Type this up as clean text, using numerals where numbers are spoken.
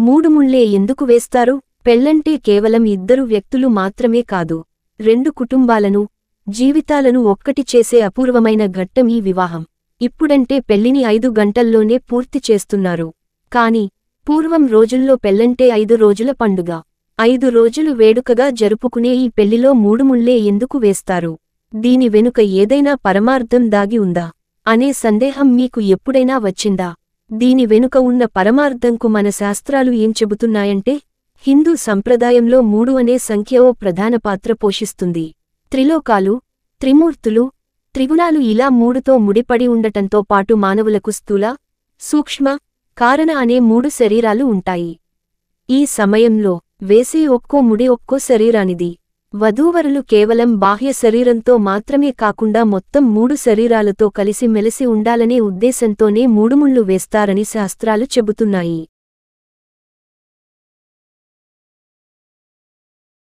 మూడు ముళ్ళే ఎందుకు వేస్తారు? పెళ్లంటే కేవలం ఇద్దరు వ్యక్తులు మాత్రమే కాదు, రెండు కుటుంబాలను, జీవితాలను ఒక్కటి చేసే అపూర్వమైన ఘట్టం ఈ వివాహం. ఇప్పుడంటే పెళ్లిని 5 గంటల్లోనే పూర్తి చేస్తున్నారు. కాని పూర్వం రోజుల్లో పెళ్లంటే 5 రోజుల పండుగ. 5 రోజులు వేడుకగా జరుపుకునే ఈ పెళ్లిలో మూడు ముళ్ళే ఎందుకు వేస్తారు? దీని వెనుక ఏదైనా పరమార్థం దాగి ఉందా అనే సందేహం మీకు ఎప్పుడైనా వచ్చిందా? దీని వెనుక ఉన్న పరమార్థంకు మన శాస్త్రాలు ఏం చెబుతున్నాయంటే, హిందూ సంప్రదాయంలో 3 అనే సంఖ్య ఓ ప్రధాన పాత్ర పోషిస్తుంది. త్రిలోకాలు, త్రిమూర్తులు, త్రిగుణాలు ఇలా 3తో ముడిపడి ఉండటంతో పాటు మానవులకు స్థూల, సూక్ష్మ, కారణ అనే 3 శరీరాలు ఉంటాయి. ఈ సమయంలో వేసే ఒక్కో ముడి ఒక్కో శరీరానిది. వధూవరులు కేవలం బాహ్య శరీరంతో మాత్రమే కాకుండా మొత్తం 3 శరీరాలతో కలిసి మెలిసి ఉండాలనే ఉద్దేశంతోనే మూడుముళ్ళు వేస్తారని శాస్త్రాలు చెబుతున్నాయి.